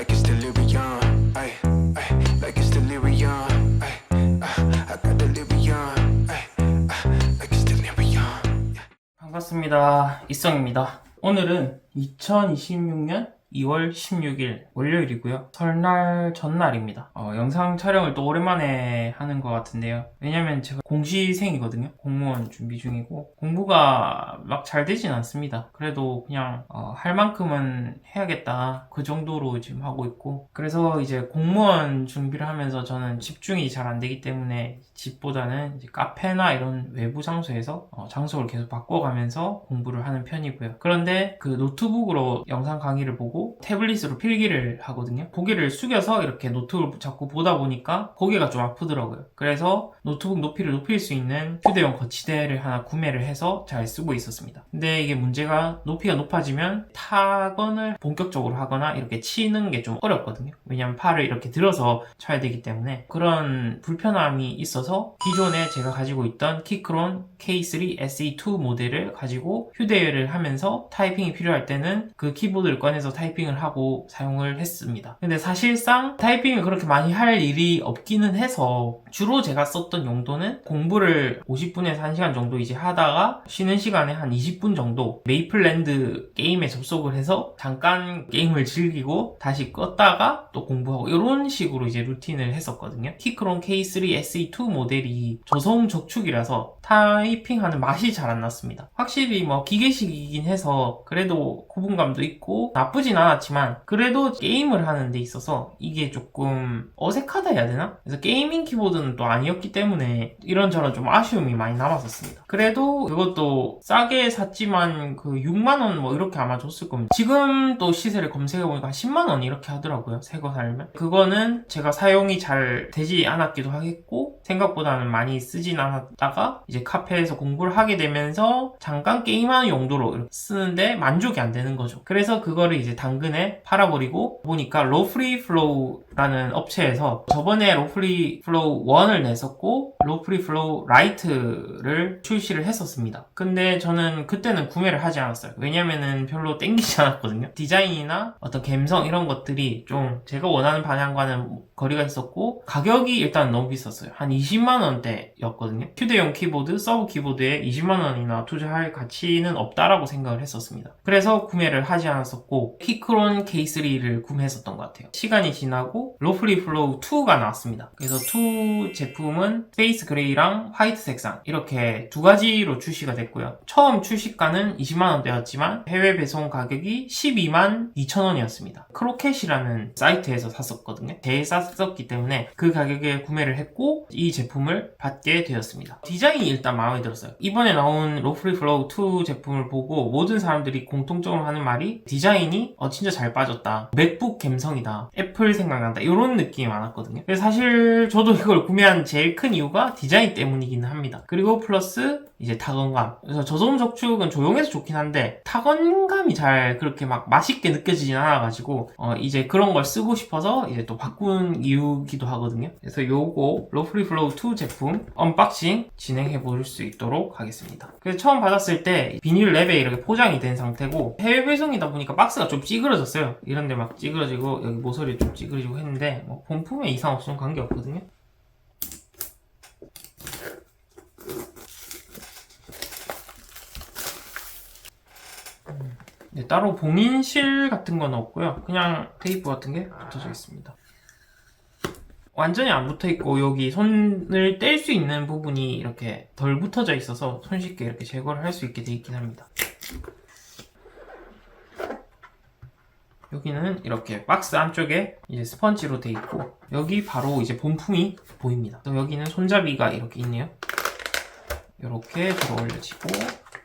like it's delirium. Ay, ay, like it's delirium. Ay, I got delirium. Ay, like it's delirium. 반갑습니다. 이성입니다. 오늘은 2026년 2월 16일 월요일이고요. 설날 전날입니다. 영상 촬영을 또 오랜만에 하는 것 같은데요. 왜냐면 제가 공시생이거든요. 공무원 준비 중이고 공부가 막 잘 되진 않습니다. 그래도 그냥 할 만큼은 해야겠다 그 정도로 지금 하고 있고, 그래서 이제 공무원 준비를 하면서 저는 집중이 잘 안 되기 때문에 집보다는 이제 카페나 이런 외부 장소에서 장소를 계속 바꿔가면서 공부를 하는 편이고요. 그런데 그 노트북으로 영상 강의를 보고 태블릿으로 필기를 하거든요. 고개를 숙여서 이렇게 노트북을 자꾸 보다 보니까 고개가 좀 아프더라고요. 그래서 노트북 높이를 높일 수 있는 휴대용 거치대를 하나 구매를 해서 잘 쓰고 있었습니다. 근데 이게 문제가 높이가 높아지면 타건을 본격적으로 하거나 이렇게 치는 게 좀 어렵거든요. 왜냐면 팔을 이렇게 들어서 쳐야 되기 때문에 그런 불편함이 있어서 기존에 제가 가지고 있던 키크론 K3 SE2 모델을 가지고 휴대를 하면서 타이핑이 필요할 때는 그 키보드를 꺼내서 타이핑을 하고 사용을 했습니다. 근데 사실상 타이핑을 그렇게 많이 할 일이 없기는 해서 주로 제가 썼던 용도는 공부를 50분에서 1시간 정도 이제 하다가 쉬는 시간에 한 20분 정도 메이플랜드 게임에 접속을 해서 잠깐 게임을 즐기고 다시 껐다가 또 공부하고 이런 식으로 이제 루틴을 했었거든요. 키크론 K3 SE2 모델이 저소음 저축이라서 타이핑하는 맛이 잘 안 났습니다. 확실히 뭐 기계식이긴 해서 그래도 구분감도 있고 나쁘진 않았지만 그래도 게임을 하는 데 있어서 이게 조금 어색하다 해야 되나? 그래서 게이밍 키보드는 또 아니었기 때문에 이런저런 좀 아쉬움이 많이 남았었습니다. 그래도 그것도 싸게 샀지만 그 6만원 뭐 이렇게 아마 줬을 겁니다. 지금 또 시세를 검색해보니까 한 10만원 이렇게 하더라고요. 새 거 살면. 그거는 제가 사용이 잘 되지 않았기도 하겠고 생각보다는 많이 쓰진 않았다가 이제 카페에서 공부를 하게 되면서 잠깐 게임하는 용도로 이렇게 쓰는데 만족이 안 되는 거죠. 그래서 그거를 이제 당근에 팔아버리고 보니까 로프리플로우라는 업체에서 저번에 로프리플로우 1을 냈었고 로프리플로우 라이트를 출시를 했었습니다. 근데 저는 그때는 구매를 하지 않았어요. 왜냐면은 별로 땡기지 않았거든요. 디자인이나 어떤 감성 이런 것들이 좀 제가 원하는 방향과는 거리가 있었고 가격이 일단 너무 비쌌어요. 한 20만원대였거든요. 휴대용 키보드, 서브 키보드에 20만원이나 투자할 가치는 없다라고 생각을 했었습니다. 그래서 구매를 하지 않았었고 키크론 K3를 구매했었던 것 같아요. 시간이 지나고 로프리플로우 2가 나왔습니다. 그래서 2 제품은 스페이스 그레이랑 화이트 색상 이렇게 두 가지로 출시가 됐고요. 처음 출시가는 20만원대였지만 해외 배송 가격이 12만 2천원이었습니다. 크로켓이라는 사이트에서 샀었거든요. 제일 쌌었기 때문에 그 가격에 구매를 했고 이 제품을 받게 되었습니다. 디자인이 일단 마음에 들었어요. 이번에 나온 로프리플로우 2 제품을 보고 모든 사람들이 공통적으로 하는 말이 디자인이 진짜 잘 빠졌다. 맥북 감성이다. 애플 생각난다. 이런 느낌이 많았거든요. 그래서 사실 저도 이걸 구매한 제일 큰 이유가 디자인 때문이기는 합니다. 그리고 플러스 이제 타건감. 그래서 저소음 적축은 조용해서 좋긴 한데 타건감이 잘 그렇게 막 맛있게 느껴지진 않아가지고 이제 그런 걸 쓰고 싶어서 이제 또 바꾼 이유기도 하거든요. 그래서 요거 로프리플로우 2 제품 언박싱 진행해 볼 수 있도록 하겠습니다. 그래서 처음 받았을 때 비닐 랩에 이렇게 포장이 된 상태고 해외 배송이다 보니까 박스가 좀 찌그러졌어요. 이런데 막 찌그러지고 여기 모서리 좀 찌그러지고 했는데 뭐 본품에 이상 없으면 관계없거든요. 네, 따로 봉인실 같은 건 없고요. 그냥 테이프 같은 게 붙어져 있습니다. 완전히 안 붙어있고 여기 손을 뗄 수 있는 부분이 이렇게 덜 붙어져 있어서 손쉽게 이렇게 제거를 할 수 있게 돼 있긴 합니다. 여기는 이렇게 박스 안쪽에 이제 스펀지로 돼 있고 여기 바로 이제 본품이 보입니다. 또 여기는 손잡이가 이렇게 있네요. 이렇게 들어 올려지고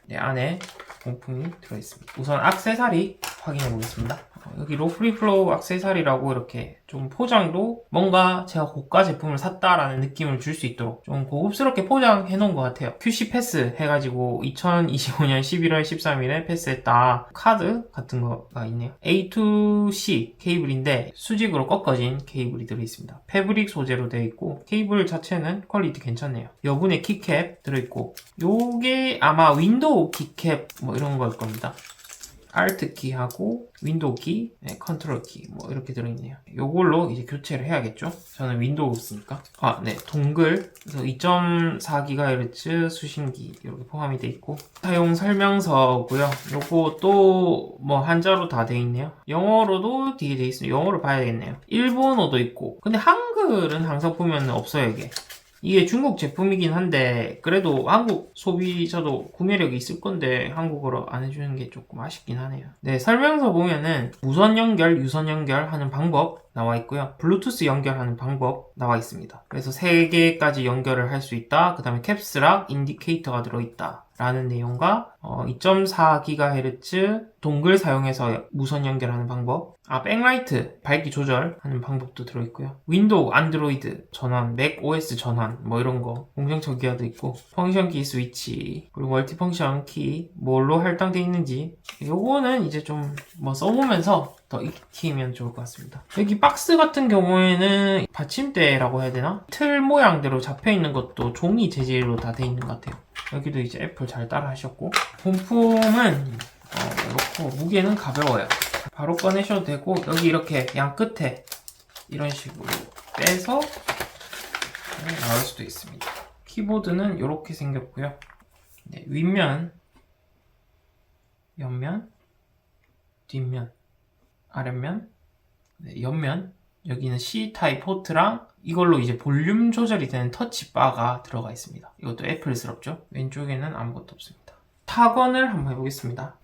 네, 안에 본품이 들어있습니다. 우선 액세서리 확인해 보겠습니다. 여기 로프리플로우 액세서리라고 이렇게 좀 포장도 뭔가 제가 고가 제품을 샀다라는 느낌을 줄 수 있도록 좀 고급스럽게 포장해 놓은 것 같아요. QC 패스 해가지고 2025년 11월 13일에 패스했다 카드 같은 거가 있네요. A2C 케이블인데 수직으로 꺾어진 케이블이 들어있습니다. 패브릭 소재로 되어 있고 케이블 자체는 퀄리티 괜찮네요. 여분의 키캡 들어있고 요게 아마 윈도우 키캡 뭐 이런 걸 겁니다. Alt 키하고 윈도우 키, 네, 컨트롤 키 뭐 이렇게 들어있네요. 요걸로 이제 교체를 해야겠죠. 저는 윈도우 쓰니까. 네, 동글. 그래서 2.4GHz 수신기 이렇게 포함이 돼 있고 사용 설명서고요. 요거 또 뭐 한자로 다 돼 있네요. 영어로도 뒤에 돼 있어요. 영어로 봐야겠네요. 일본어도 있고. 근데 한글은 항상 보면 없어요, 이게. 이게 중국 제품이긴 한데 그래도 한국 소비자도 구매력이 있을 건데 한국어로 안 해주는 게 조금 아쉽긴 하네요. 네, 설명서 보면은 무선 연결, 유선 연결하는 방법 나와 있고요. 블루투스 연결하는 방법 나와 있습니다. 그래서 3개까지 연결을 할 수 있다. 그 다음에 캡스락 인디케이터가 들어있다. 라는 내용과 2.4GHz 동글 사용해서 무선 연결하는 방법, 백라이트 밝기 조절하는 방법도 들어있고요. 윈도우, 안드로이드 전환, 맥 OS 전환 뭐 이런 거, 공정처 기화도 있고, 펑션 키 스위치, 그리고 멀티 펑션 키 뭘로 할당되어 있는지 요거는 이제 좀 뭐 써보면서 더 익히면 좋을 것 같습니다. 여기 박스 같은 경우에는 받침대라고 해야 되나? 틀 모양대로 잡혀있는 것도 종이 재질로 다 돼 있는 것 같아요. 여기도 이제 애플 잘 따라 하셨고, 본품은 이렇고 무게는 가벼워요. 바로 꺼내셔도 되고, 여기 이렇게 양 끝에 이런 식으로 빼서 나올 수도 있습니다. 키보드는 이렇게 생겼고요. 네, 윗면, 옆면, 뒷면, 아랫면, 네, 옆면, 여기는 C타입 포트랑 이걸로 이제 볼륨 조절이 되는 터치바가 들어가 있습니다. 이것도 애플스럽죠? 왼쪽에는 아무것도 없습니다. 타건을 한번 해보겠습니다.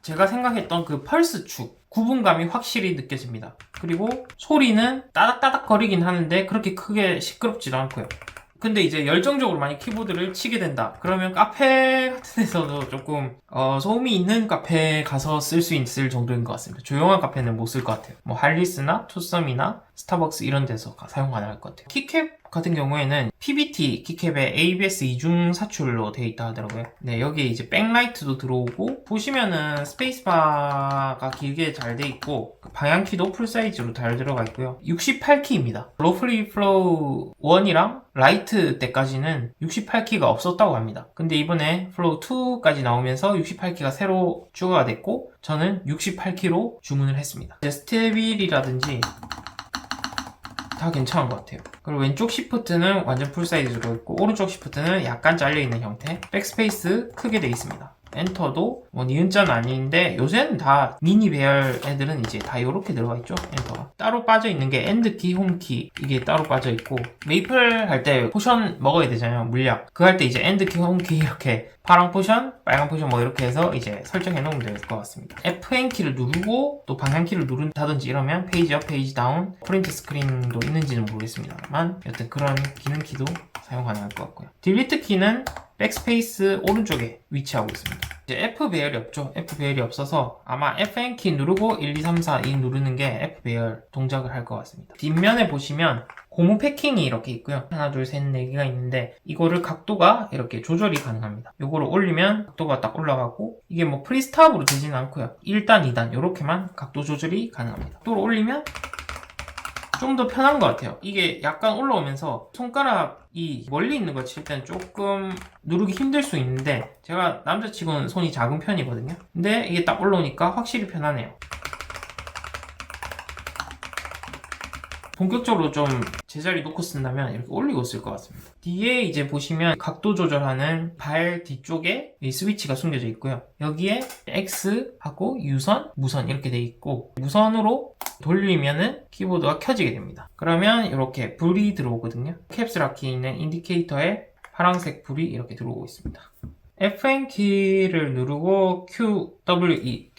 제가 생각했던 그 펄스 축, 구분감이 확실히 느껴집니다. 그리고 소리는 따닥따닥 거리긴 하는데 그렇게 크게 시끄럽지도 않고요. 근데 이제 열정적으로 만약 키보드를 치게 된다 그러면 카페 같은 데서도 조금 소음이 있는 카페에 가서 쓸 수 있을 정도인 것 같습니다. 조용한 카페는 못 쓸 것 같아요. 뭐 할리스나 투썸이나 스타벅스 이런 데서 사용 가능할 것 같아요. 키캡 같은 경우에는 PBT 키캡에 ABS 이중 사출로 되어 있다 하더라고요. 네, 여기에 이제 백라이트도 들어오고 보시면은 스페이스바가 길게 잘 돼 있고 방향키도 풀사이즈로 잘 들어가 있고요. 68키입니다. 로프리 플로우 1이랑 라이트 때까지는 68키가 없었다고 합니다. 근데 이번에 플로우 2까지 나오면서 68키가 새로 추가가 됐고 저는 68키로 주문을 했습니다. 스테빌이라든지 다 괜찮은 것 같아요. 그리고 왼쪽 시프트는 완전 풀사이즈로 있고 오른쪽 시프트는 약간 잘려있는 형태, 백스페이스 크게 돼 있습니다. 엔터도 뭐 니은자는 아닌데 요새는 다 미니 배열 애들은 이제 다 이렇게 들어가 있죠. 엔터가 따로 빠져 있는 게 엔드키, 홈키 이게 따로 빠져 있고 메이플 할 때 포션 먹어야 되잖아요. 물약 그거 할 때 이제 엔드키, 홈키 이렇게 파랑 포션, 빨간 포션 뭐 이렇게 해서 이제 설정해 놓으면 될 것 같습니다. Fn키를 누르고 또 방향키를 누른다든지 이러면 페이지 업, 페이지 다운, 프린트 스크린도 있는지는 모르겠습니다만 여튼 그런 기능키도 사용 가능할 것 같고요. 딜리트 키는 백스페이스 오른쪽에 위치하고 있습니다. 이제 F 배열이 없죠. F 배열이 없어서 아마 Fn키 누르고 1, 2, 3, 4 이 누르는 게 F 배열 동작을 할 것 같습니다. 뒷면에 보시면 고무 패킹이 이렇게 있고요. 하나, 둘, 셋, 네 개가 있는데 이거를 각도가 이렇게 조절이 가능합니다. 요거를 올리면 각도가 딱 올라가고 이게 뭐 프리스탑으로 되지는 않고요. 1단, 2단 이렇게만 각도 조절이 가능합니다. 각도를 올리면 좀 더 편한 것 같아요. 이게 약간 올라오면서 손가락이 멀리 있는 거 칠 때는 조금 누르기 힘들 수 있는데 제가 남자치고는 손이 작은 편이거든요. 근데 이게 딱 올라오니까 확실히 편하네요. 본격적으로 좀 제자리 놓고 쓴다면 이렇게 올리고 쓸 것 같습니다. 뒤에 이제 보시면 각도 조절하는 발 뒤쪽에 이 스위치가 숨겨져 있고요. 여기에 X하고 유선, 무선 이렇게 돼 있고 무선으로 돌리면은 키보드가 켜지게 됩니다. 그러면 이렇게 불이 들어오거든요. 캡슐 키에 있는 인디케이터에 파란색 불이 이렇게 들어오고 있습니다. Fn키를 누르고 QWE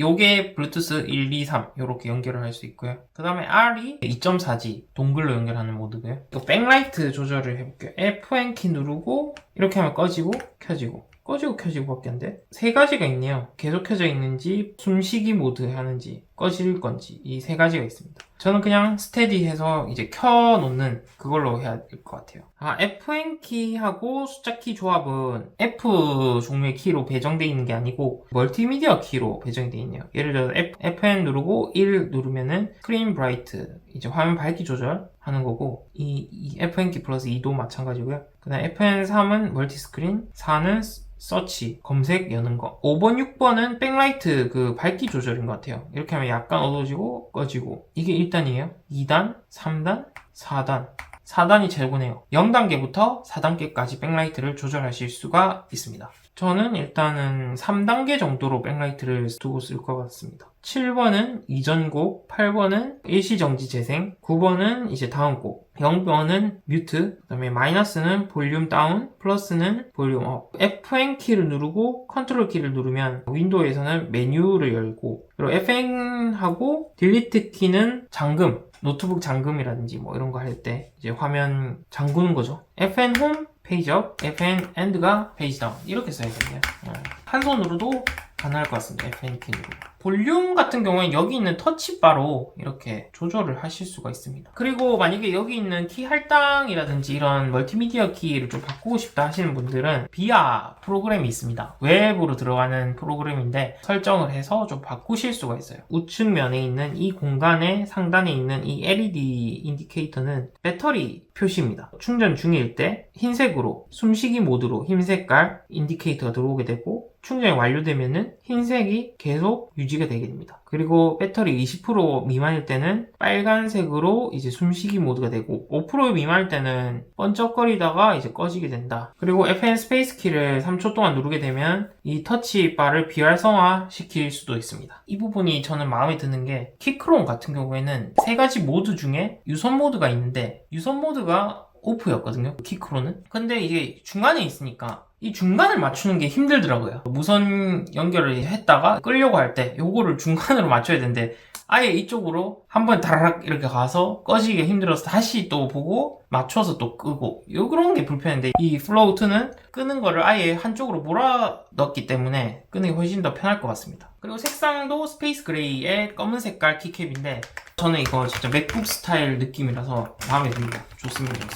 요게 블루투스 1, 2, 3 이렇게 연결을 할 수 있고요. 그 다음에 R이 2.4G 동글로 연결하는 모드고요. 또 백라이트 조절을 해볼게요. Fn키 누르고 이렇게 하면 꺼지고 켜지고 꺼지고 켜지고 밖에 안 돼. 세 가지가 있네요. 계속 켜져 있는지 숨쉬기 모드 하는지 꺼질 건지 이 세 가지가 있습니다. 저는 그냥 스테디해서 이제 켜놓는 그걸로 해야 될 것 같아요. FN 키하고 숫자 키 조합은 F 종류의 키로 배정되어 있는 게 아니고 멀티미디어 키로 배정되어 있네요. 예를 들어 FN 누르고 1 누르면은 스크린 브라이트 이제 화면 밝기 조절하는 거고 이 FN 키 플러스 2도 마찬가지고요. 그 다음 FN3은 멀티스크린, 4는 서치, 검색 여는 거. 5번, 6번은 백라이트 그 밝기 조절인 것 같아요. 이렇게 하면 약간 어두워지고 꺼지고. 이게 1단이에요. 2단, 3단, 4단. 4단이 최고네요. 0단계부터 4단계까지 백라이트를 조절하실 수가 있습니다. 저는 일단은 3단계 정도로 백라이트를 두고 쓸 것 같습니다. 7번은 이전 곡, 8번은 일시정지 재생, 9번은 이제 다음 곡, 0번은 뮤트, 그 다음에 마이너스는 볼륨 다운, 플러스는 볼륨 업. FN 키를 누르고 컨트롤 키를 누르면 윈도우에서는 메뉴를 열고, 그리고 FN하고 딜리트 키는 잠금, 노트북 잠금이라든지 뭐 이런 거 할 때 이제 화면 잠그는 거죠. FN 홈, 페이지 업, FN 엔드가 페이지 다운 이렇게 써야겠네요. 한 손으로도 가능할 것 같습니다. FN 키 누르고. 볼륨 같은 경우에는 여기 있는 터치바로 이렇게 조절을 하실 수가 있습니다. 그리고 만약에 여기 있는 키 할당이라든지 이런 멀티미디어 키를 좀 바꾸고 싶다 하시는 분들은 비아 프로그램이 있습니다. 웹으로 들어가는 프로그램인데 설정을 해서 좀 바꾸실 수가 있어요. 우측면에 있는 이 공간의 상단에 있는 이 LED 인디케이터는 배터리 표시입니다. 충전 중일 때 흰색으로 숨쉬기 모드로 흰 색깔 인디케이터가 들어오게 되고 충전이 완료되면은 흰색이 계속 유지가 되게 됩니다. 그리고 배터리 20% 미만일 때는 빨간색으로 이제 숨쉬기 모드가 되고 5% 미만일 때는 번쩍거리다가 이제 꺼지게 된다. 그리고 FN 스페이스 키를 3초 동안 누르게 되면 이 터치바를 비활성화 시킬 수도 있습니다. 이 부분이 저는 마음에 드는 게 키크롬 같은 경우에는 세 가지 모드 중에 유선 모드가 있는데 유선 모드가 오프였거든요. 키크로는. 근데 이게 중간에 있으니까 이 중간을 맞추는 게 힘들더라고요. 무선 연결을 했다가 끄려고 할 때 요거를 중간으로 맞춰야 되는데 아예 이쪽으로 한번 다라락 이렇게 가서 꺼지기가 힘들어서 다시 또 보고 맞춰서 또 끄고 그런 게 불편한데 이 플로우2는 끄는 거를 아예 한쪽으로 몰아 넣었기 때문에 끄는 게 훨씬 더 편할 것 같습니다. 그리고 색상도 스페이스 그레이의 검은 색깔 키캡인데 저는 이거 진짜 맥북 스타일 느낌이라서 마음에 듭니다. 좋습니다.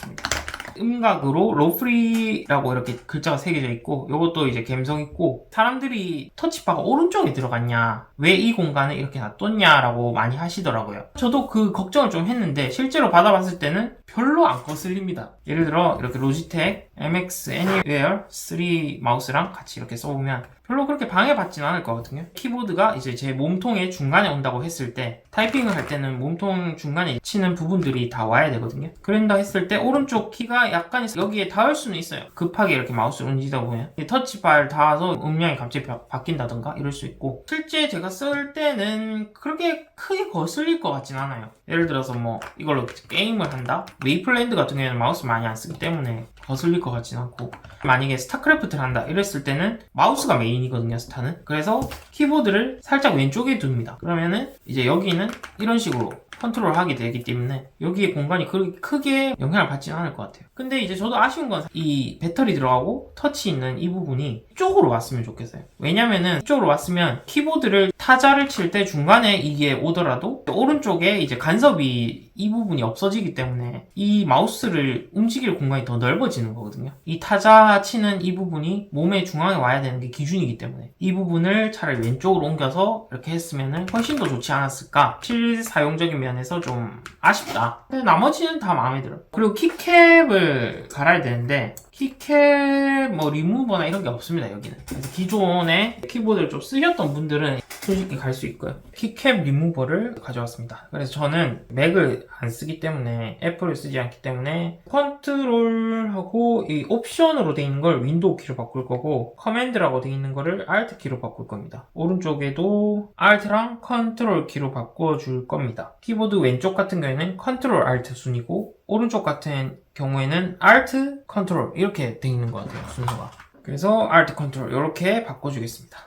음각으로 로프리라고 이렇게 글자가 새겨져 있고 이것도 이제 감성 있고 사람들이 터치바가 오른쪽에 들어갔냐 왜 이 공간을 이렇게 놔뒀냐라고 많이 하시더라고요. 저도 그 걱정을 좀 했는데 실제로 받아봤을 때는 별로 안 거슬립니다. 예를 들어 이렇게 로지텍 MX Anywhere 3 마우스랑 같이 이렇게 써보면 별로 그렇게 방해받진 않을 거거든요. 키보드가 이제 제 몸통의 중간에 온다고 했을 때 타이핑을 할 때는 몸통 중간에 치는 부분들이 다 와야 되거든요. 그런다 했을 때 오른쪽 키가 약간 여기에 닿을 수는 있어요. 급하게 이렇게 마우스를 움직이다 보면 터치바를 닿아서 음량이 갑자기 바뀐다던가 이럴 수 있고 실제 제가 쓸 때는 그렇게 크게 거슬릴 것 같진 않아요. 예를 들어서 뭐 이걸로 게임을 한다? 메이플랜드 같은 경우에는 마우스 많이 안 쓰기 때문에 거슬릴 것 같진 않고 만약에 스타크래프트를 한다 이랬을 때는 마우스가 메인이거든요. 스타는. 그래서 키보드를 살짝 왼쪽에 둡니다. 그러면은 이제 여기는 이런 식으로 컨트롤 하게 되기 때문에 여기에 공간이 그렇게 크게 영향을 받지는 않을 것 같아요. 근데 이제 저도 아쉬운 건 이 배터리 들어가고 터치 있는 이 부분이 이쪽으로 왔으면 좋겠어요. 왜냐면은 이쪽으로 왔으면 키보드를 타자를 칠 때 중간에 이게 오더라도 오른쪽에 이제 간섭이 이 부분이 없어지기 때문에 이 마우스를 움직일 공간이 더 넓어지는 거거든요. 이 타자 치는 이 부분이 몸의 중앙에 와야 되는 게 기준이기 때문에 이 부분을 차라리 왼쪽으로 옮겨서 이렇게 했으면 훨씬 더 좋지 않았을까. 실사용적인 면에서 좀 아쉽다. 근데 나머지는 다 마음에 들어요. 그리고 키캡을 갈아야 되는데 키캡 뭐 리무버나 이런 게 없습니다. 여기는. 그래서 기존에 키보드를 좀 쓰셨던 분들은 솔직히 갈 수 있고요. 키캡 리무버를 가져왔습니다. 그래서 저는 맥을 안 쓰기 때문에 애플을 쓰지 않기 때문에 컨트롤하고 이 옵션으로 되어 있는 걸 윈도우 키로 바꿀 거고 커맨드라고 되어 있는 거를 알트 키로 바꿀 겁니다. 오른쪽에도 알트랑 컨트롤 키로 바꿔줄 겁니다. 키보드 왼쪽 같은 경우에는 컨트롤 알트 순이고 오른쪽 같은 경우에는 알트 컨트롤 이렇게 되어 있는 것 같아요. 순서가. 그래서 알트 컨트롤 이렇게 바꿔주겠습니다.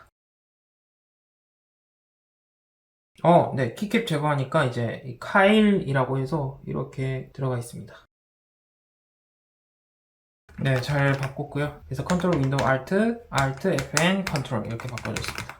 네. 키캡 제거하니까 이제 이 카일이라고 해서 이렇게 들어가 있습니다. 네, 잘 바꿨고요. 그래서 컨트롤 윈도우 알트 FN 컨트롤 이렇게 바꿔줬습니다.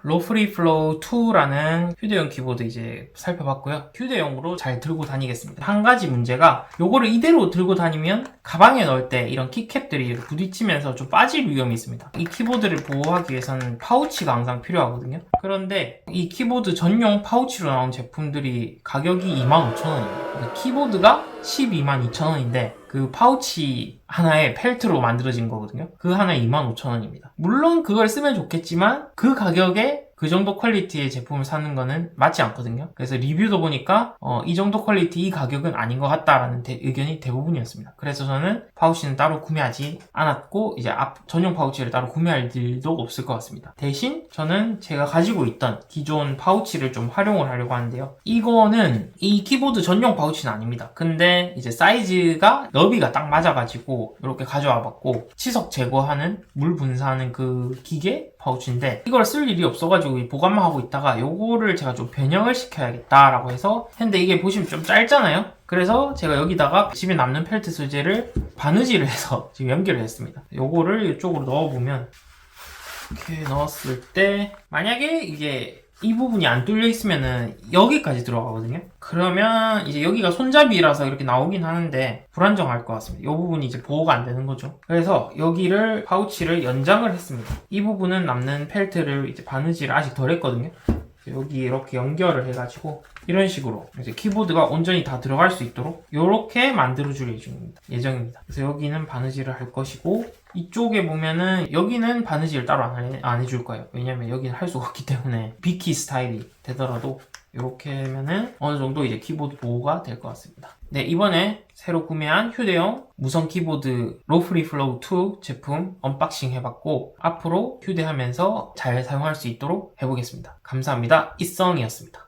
로프리 플로우 2라는 휴대용 키보드 이제 살펴봤고요. 휴대용으로 잘 들고 다니겠습니다. 한 가지 문제가 요거를 이대로 들고 다니면 가방에 넣을 때 이런 키캡들이 부딪히면서 좀 빠질 위험이 있습니다. 이 키보드를 보호하기 위해서는 파우치가 항상 필요하거든요. 그런데 이 키보드 전용 파우치로 나온 제품들이 가격이 25,000원입니다. 그러니까 키보드가 122,200원인데 그 파우치 하나에 펠트로 만들어진 거거든요. 그 하나에 25,000원입니다. 물론 그걸 쓰면 좋겠지만 그 가격에 그 정도 퀄리티의 제품을 사는 거는 맞지 않거든요. 그래서 리뷰도 보니까 이 정도 퀄리티 이 가격은 아닌 것 같다라는 의견이 대부분이었습니다. 그래서 저는 파우치는 따로 구매하지 않았고 이제 전용 파우치를 따로 구매할 일도 없을 것 같습니다. 대신 저는 제가 가지고 있던 기존 파우치를 좀 활용을 하려고 하는데요. 이거는 이 키보드 전용 파우치는 아닙니다. 근데 이제 사이즈가 너비가 딱 맞아가지고 이렇게 가져와 봤고 치석 제거하는 물 분사하는 그 기계 파우치인데 이걸 쓸 일이 없어가지고 보관만 하고 있다가 요거를 제가 좀 변형을 시켜야겠다라고 해서 했는데 이게 보시면 좀 짧잖아요. 그래서 제가 여기다가 집에 남는 펠트 소재를 바느질을 해서 지금 연결을 했습니다. 요거를 이쪽으로 넣어보면 이렇게 넣었을 때 만약에 이게 이 부분이 안 뚫려 있으면은 여기까지 들어가거든요. 그러면 이제 여기가 손잡이라서 이렇게 나오긴 하는데 불안정할 것 같습니다. 이 부분이 이제 보호가 안 되는 거죠. 그래서 여기를 파우치를 연장을 했습니다. 이 부분은 남는 펠트를 이제 바느질을 아직 덜 했거든요. 여기 이렇게 연결을 해가지고 이런 식으로 이제 키보드가 온전히 다 들어갈 수 있도록 이렇게 만들어줄 예정입니다. 그래서 여기는 바느질을 할 것이고 이쪽에 보면은 여기는 바느질을 따로 안 해줄 거예요. 왜냐면 여기는 할 수가 없기 때문에 비키 스타일이 되더라도 이렇게 하면은 어느 정도 이제 키보드 보호가 될 것 같습니다. 네, 이번에 새로 구매한 휴대용 무선 키보드 로프리 플로우 2 제품 언박싱 해봤고 앞으로 휴대하면서 잘 사용할 수 있도록 해보겠습니다. 감사합니다. 이성이었습니다.